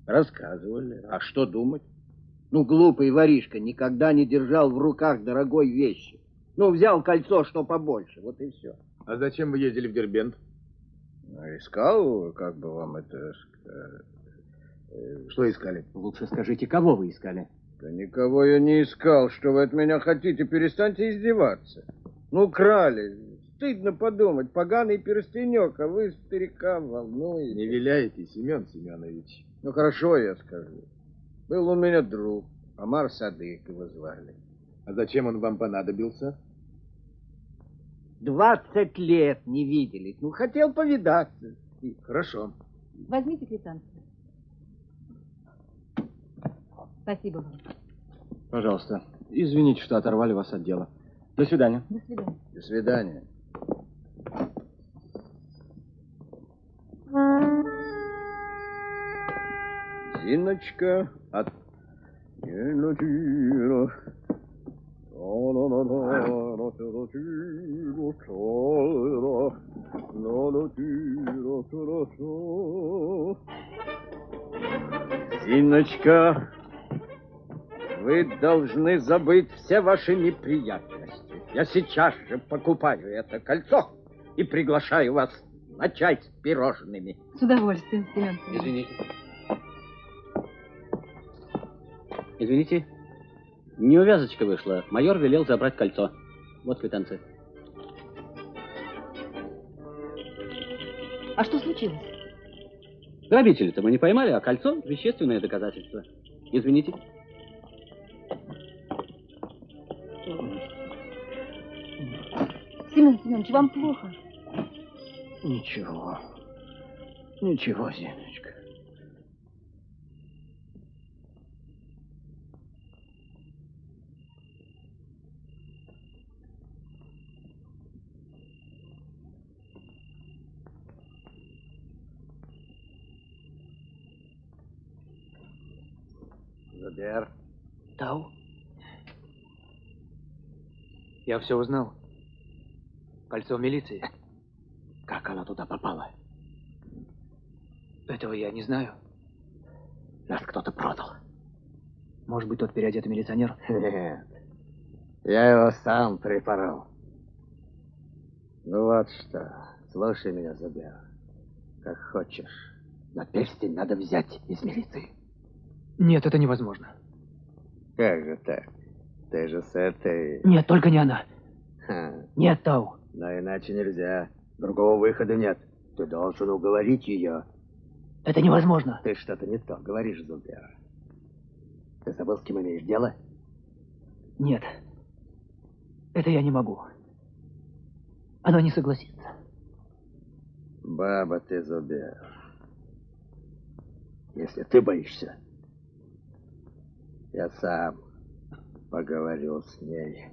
Рассказывали. А что думать? Ну, глупый воришка никогда не держал в руках дорогой вещи. Ну, взял кольцо, что побольше, вот и все. А зачем вы ездили в Дербент? Ну, искал, как бы вам это... Что искали? Лучше скажите, кого вы искали? Да никого я не искал. Что вы от меня хотите? Перестаньте издеваться. Ну, крали. Стыдно подумать. Поганый перстенек, а вы старика волнуете. Не виляйте, Семен Семенович. Ну, хорошо, я скажу. Был у меня друг, Амар Садык его звали. А зачем он вам понадобился? 20 лет не виделись. Ну, хотел повидаться. Хорошо. Возьмите квитанцию. Спасибо вам. Пожалуйста, извините, что оторвали вас от дела. До свидания. До свидания. До свидания. Зиночка от... Зиночка, вы должны забыть все ваши неприятности. Я сейчас же покупаю это кольцо и приглашаю вас на чай с пирожными. С удовольствием, Семен Семенович. Извините. Извините. Неувязочка вышла. Майор велел забрать кольцо. Вот квитанция. А что случилось? Грабителей-то мы не поймали, а кольцо — вещественное доказательство. Извините. Семен Семенович, вам плохо? Ничего. Ничего, Зиночка. Зубер. Тау? Я все узнал. Кольцо в милиции. Как оно туда попало? Этого я не знаю. Нас кто-то продал. Может быть, тот переодетый милиционер? Нет. Я его сам припорол. Ну вот что. Слушай меня, Зубер. Как хочешь. Но перстень надо взять из милиции. Нет, это невозможно. Как же так? Ты же с этой... Нет, только не она. Ха. Нет, Тау. Но иначе нельзя. Другого выхода нет. Ты должен уговорить ее. Это невозможно. Ты что-то не то говоришь, Зубер. Ты забыл, с кем имеешь дело? Нет. Это я не могу. Она не согласится. Баба ты, Зубер. Если ты боишься, я сам поговорю с ней.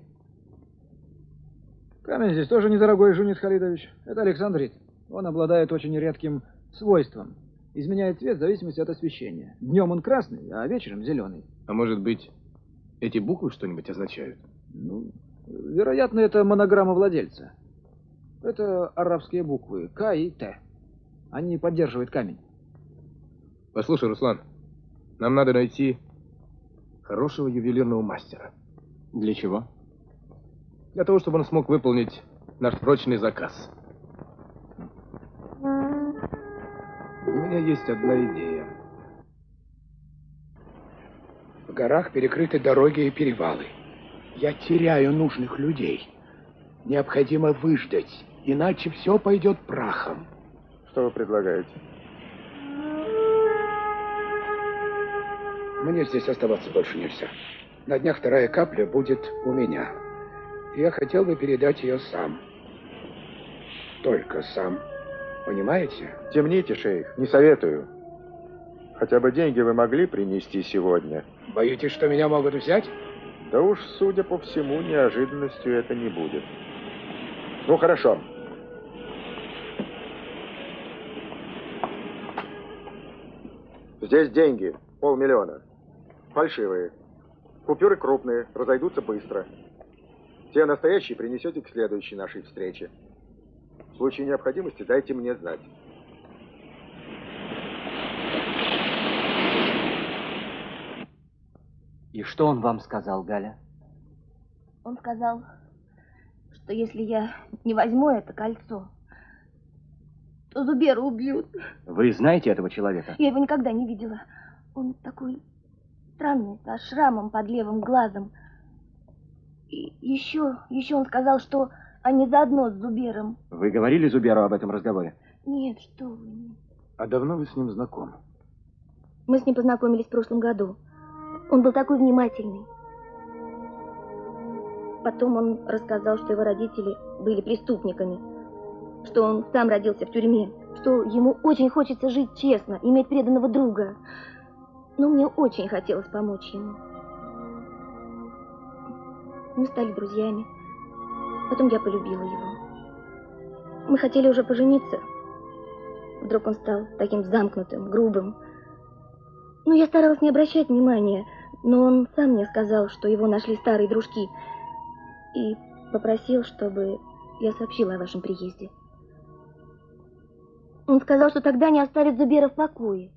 Камень здесь тоже недорогой, Жунис Халидович. Это александрит. Он обладает очень редким свойством. Изменяет цвет в зависимости от освещения. Днем он красный, а вечером зеленый. А может быть, эти буквы что-нибудь означают? Ну, вероятно, это монограмма владельца. Это арабские буквы К и Т. Они поддерживают камень. Послушай, Руслан, нам надо найти хорошего ювелирного мастера. Для чего? Для того, чтобы он смог выполнить наш срочный заказ. У меня есть одна идея. В горах перекрыты дороги и перевалы. Я теряю нужных людей. Необходимо выждать, иначе все пойдет прахом. Что вы предлагаете? Мне здесь оставаться больше нельзя. На днях вторая капля будет у меня. И я хотел бы передать ее сам. Только сам. Понимаете? Темните, шейх, не советую. Хотя бы деньги вы могли принести сегодня? Боитесь, что меня могут взять? Да уж, судя по всему, неожиданностью это не будет. Ну, хорошо. Здесь деньги. 500 000. Фальшивые. Купюры крупные, разойдутся быстро. Те настоящие принесете к следующей нашей встрече. В случае необходимости дайте мне знать. И что он вам сказал, Галя? Он сказал, что если я не возьму это кольцо, то Зубера убьют. Вы знаете этого человека? Я его никогда не видела. Он такой странный, со шрамом под левым глазом. И еще он сказал, что они заодно с Зубером. Вы говорили Зуберу об этом разговоре? Нет, что вы. А давно вы с ним знакомы? Мы с ним познакомились в прошлом году. Он был такой внимательный. Потом он рассказал, что его родители были преступниками, что он сам родился в тюрьме, что ему очень хочется жить честно, иметь преданного друга. Но мне очень хотелось помочь ему. Мы стали друзьями. Потом я полюбила его. Мы хотели уже пожениться. Вдруг он стал таким замкнутым, грубым. Ну, я старалась не обращать внимания, но он сам мне сказал, что его нашли старые дружки, и попросил, чтобы я сообщила о вашем приезде. Он сказал, что тогда не оставит Зубера в покое.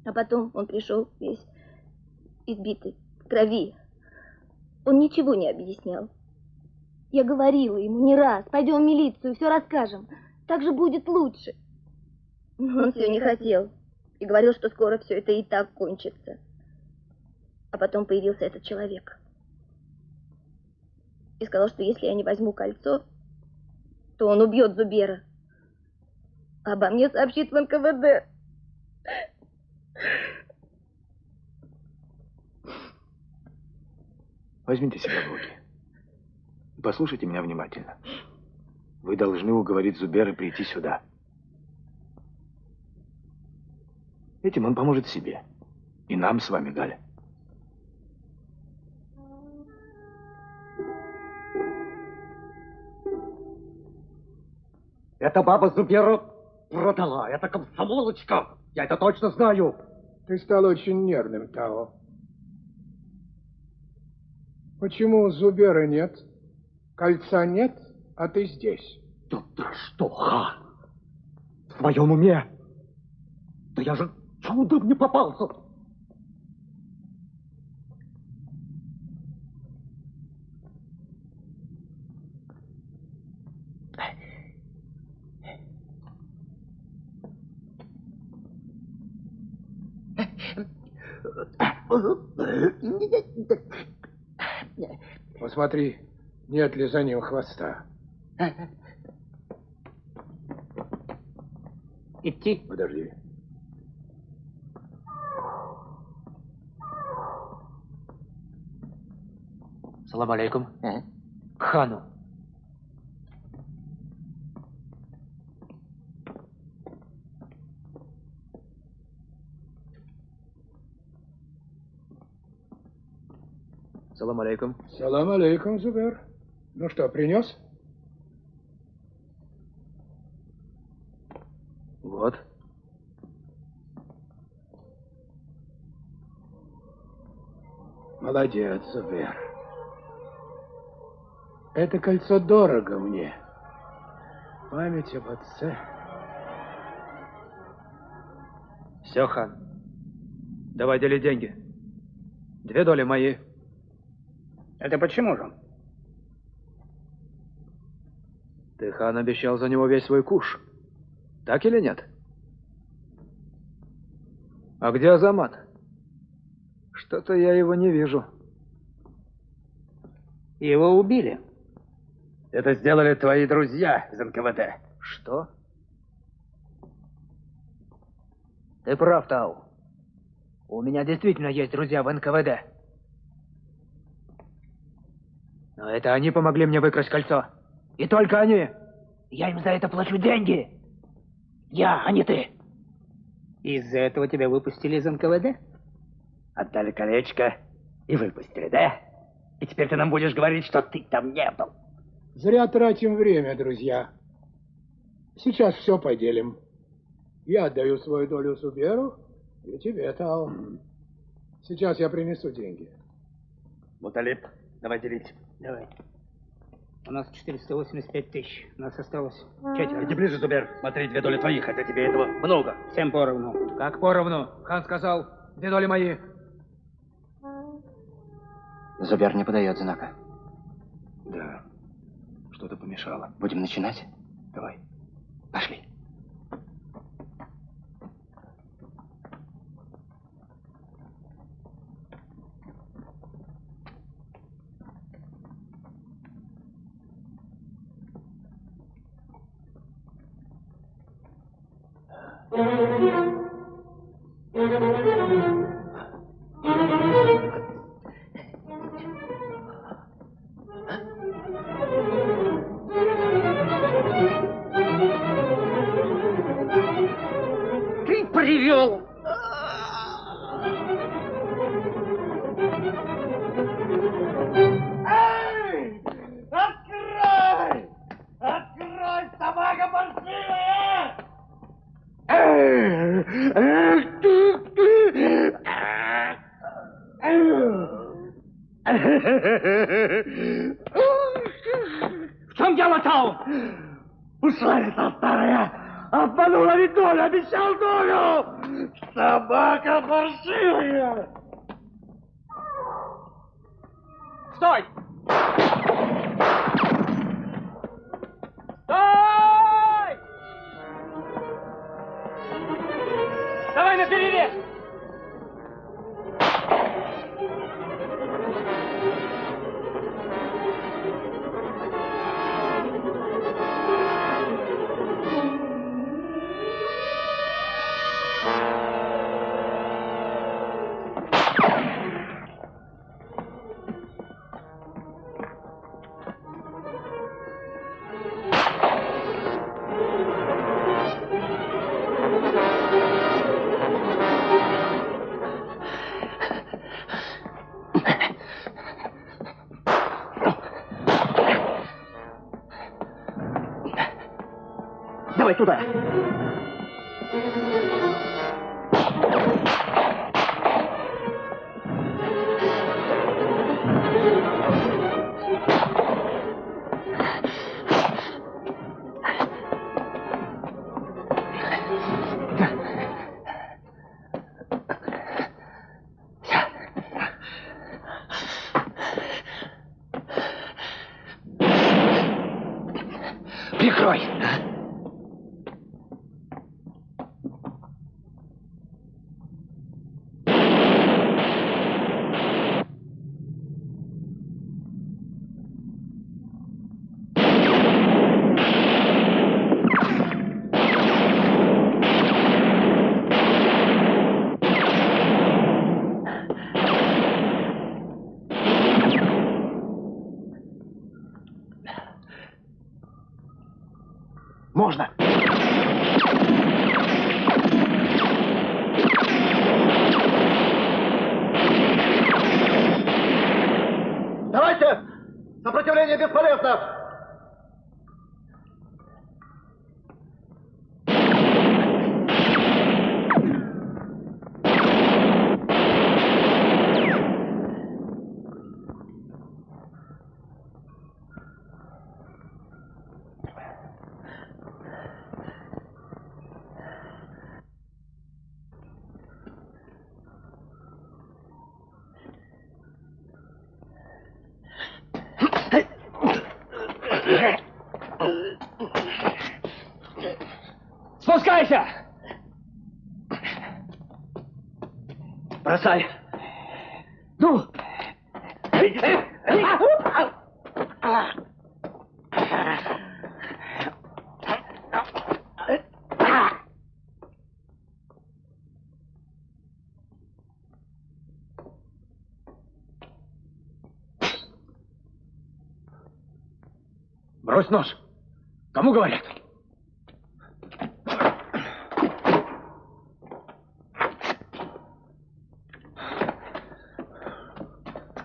А потом он пришел весь избитый, в крови. Он ничего не объяснял. Я говорила ему не раз: пойдем в милицию, все расскажем, так же будет лучше. Но он все не хотел и говорил, что скоро все это и так кончится. А потом появился этот человек и сказал, что если я не возьму кольцо, то он убьет Зубера. Обо мне сообщит в НКВД. Возьмите себя в руки. И послушайте меня внимательно. Вы должны уговорить Зубера прийти сюда. Этим он поможет себе. И нам с вами, Галя. Эта баба Зубера продала. Это комсомолочка. Я это точно знаю. Ты стал очень нервным, Тао. Почему Зубера нет? Кольца нет, а ты здесь. Да ты что, хан? В своем уме? Да я же чудом не попался. Посмотри, нет ли за ним хвоста. Идти? Подожди. Салам алейкум. К хану. Салам алейкум. Салам алейкум, Зубер. Ну что, принес? Вот. Молодец, Зубер. Это кольцо дорого мне. Память об отце. Все, хан. Давай делить деньги. 2 доли мои. Это почему же? Ты, хан, обещал за него весь свой куш. Так или нет? А где Азамат? Что-то я его не вижу. Его убили. Это сделали твои друзья из НКВД. Что? Ты прав, Тау. У меня действительно есть друзья в НКВД. Но это они помогли мне выкрасть кольцо. И только они. Я им за это плачу деньги. Я, а не ты. Из-за этого тебя выпустили из НКВД? Отдали колечко и выпустили, да? И теперь ты нам будешь говорить, что ты там не был. Зря тратим время, друзья. Сейчас все поделим. Я отдаю свою долю Зуберу и тебе, Тау. Сейчас я принесу деньги. Муталиб, давай делить. Давай. У нас 485 тысяч. У нас осталось 4. Иди ближе, Зубер. Смотри, 2 доли твоих, хотя тебе этого много. Всем поровну. Как поровну? Хан сказал, 2 доли мои. Зубер не подает знака. Да. Что-то помешало. Будем начинать? Давай. Пошли. Ты привел! Эй! Открой! Открой, собака паршивая! В чем дело, Тау? Ушла эта старая! Обманула ведь долю, обещал долю! Собака паршивая! Стой! Стой! Давай на перерез! Давай туда. Прикрой! Можно. Давайте! Сопротивление бесполезно! Спускайся! Бросай. Ну! Брось нож. Кому говорят?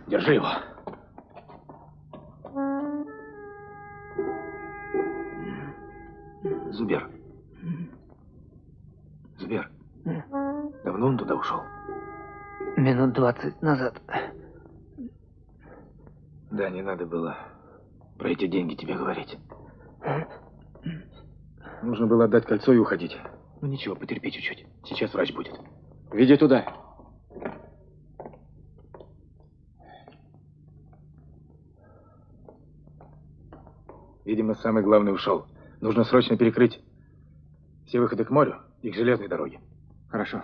Держи его. Зубер. Зубер. Давно он туда ушел? Минут 20 назад. Да, не надо было про эти деньги тебе говорить. Нужно было отдать кольцо и уходить. Ну ничего, потерпи чуть-чуть. Сейчас врач будет. Веди туда. Видимо, самый главный ушел. Нужно срочно перекрыть все выходы к морю и к железной дороге. Хорошо.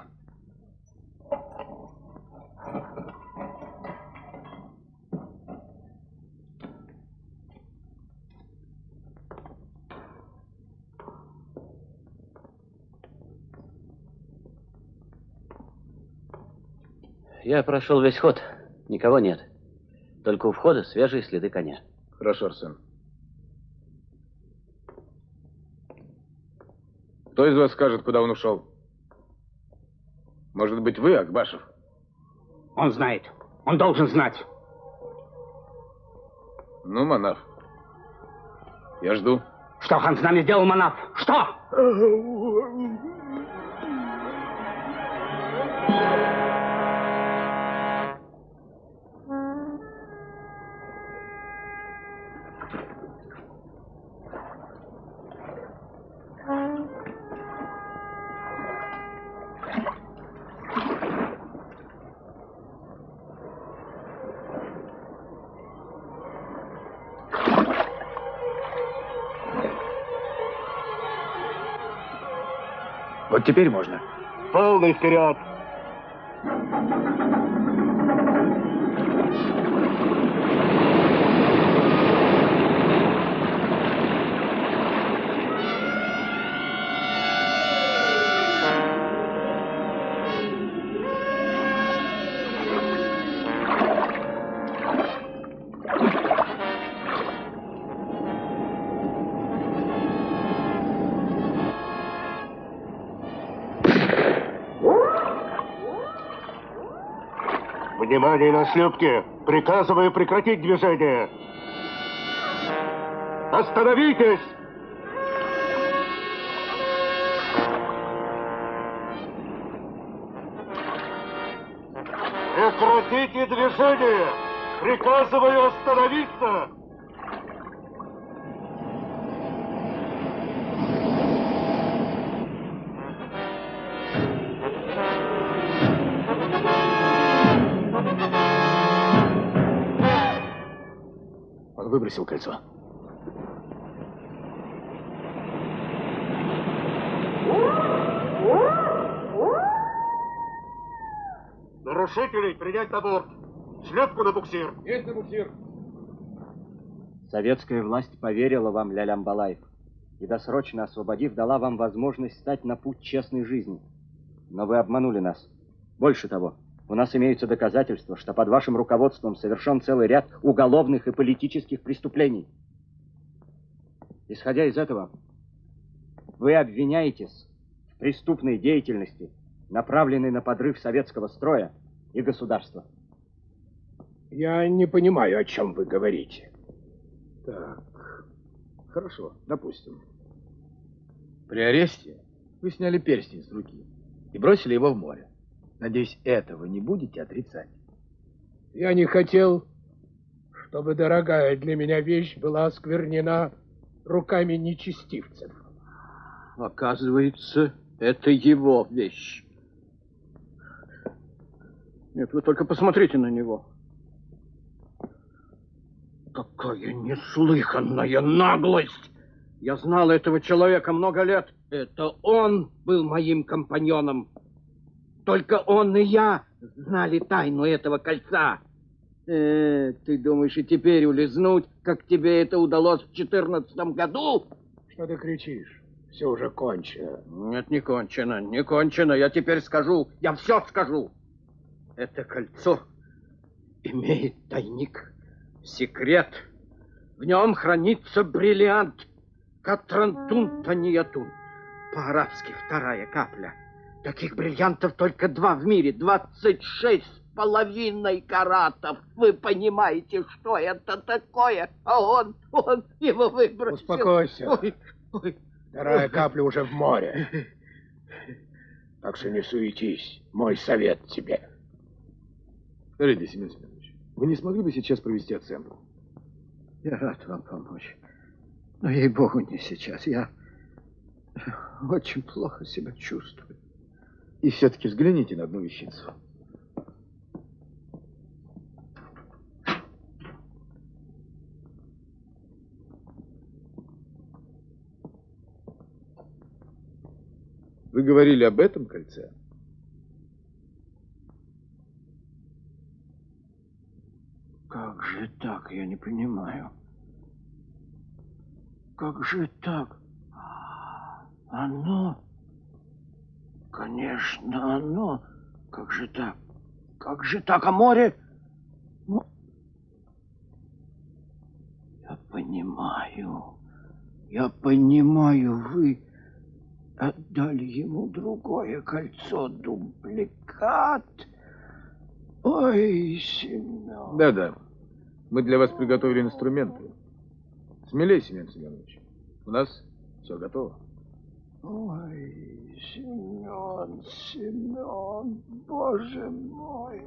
Я прошел весь ход. Никого нет. Только у входа свежие следы коня. Хорошо, Арсен. Кто из вас скажет, куда он ушел? Может быть, вы, Акбашев? Он знает. Он должен знать. Ну, Манав, я жду. Что хан с нами сделал, Манав? Что? Вот теперь можно. Полный вперед! Внимание на шлюпке! Приказываю прекратить движение! Остановитесь! Прекратите движение! Приказываю остановиться! Он выбросил кольцо. Нарушителей принять на борт. Шлюпку на буксир. Есть на буксир. Советская власть поверила вам, Лялям Балаев, и, досрочно освободив, дала вам возможность стать на путь честной жизни. Но вы обманули нас. Больше того, у нас имеются доказательства, что под вашим руководством совершен целый ряд уголовных и политических преступлений. Исходя из этого, вы обвиняетесь в преступной деятельности, направленной на подрыв советского строя и государства. Я не понимаю, о чем вы говорите. Так, хорошо, допустим. При аресте вы сняли перстень с руки и бросили его в море. Надеюсь, этого не будете отрицать. Я не хотел, чтобы дорогая для меня вещь была осквернена руками нечестивцев. Оказывается, это его вещь. Нет, вы только посмотрите на него. Какая неслыханная наглость! Я знал этого человека много лет. Это он был моим компаньоном. Только он и я знали тайну этого кольца. Ты думаешь и теперь улизнуть, как тебе это удалось в 14 году? Что ты кричишь? Все уже кончено. Нет, не кончено, не кончено. Я теперь скажу, я все скажу. Это кольцо имеет тайник, секрет, В нем хранится бриллиант. Катрантун Таниятун. По-арабски вторая капля. Таких бриллиантов только 2 в мире. 26,5 каратов. Вы понимаете, что это такое? А он его выбросил. Успокойся. Ой. Вторая капля уже в море. Так что не суетись. Мой совет тебе. Скажите, Семен Семенович, вы не смогли бы сейчас провести оценку? Я рад вам помочь. Но, ей-богу, не сейчас. Я очень плохо себя чувствую. И все-таки взгляните на одну вещицу. Вы говорили об этом кольце? Как же так? Я не понимаю. Как же так? Оно? Конечно, оно. Как же так? Как же так? А море? Я понимаю. Я понимаю, вы отдали ему другое кольцо, дубликат. Ой, Семен. Да-да. Мы для вас приготовили инструменты. Смелей, Семен Семенович. У нас все готово. Ой, Семен, Семен, боже мой.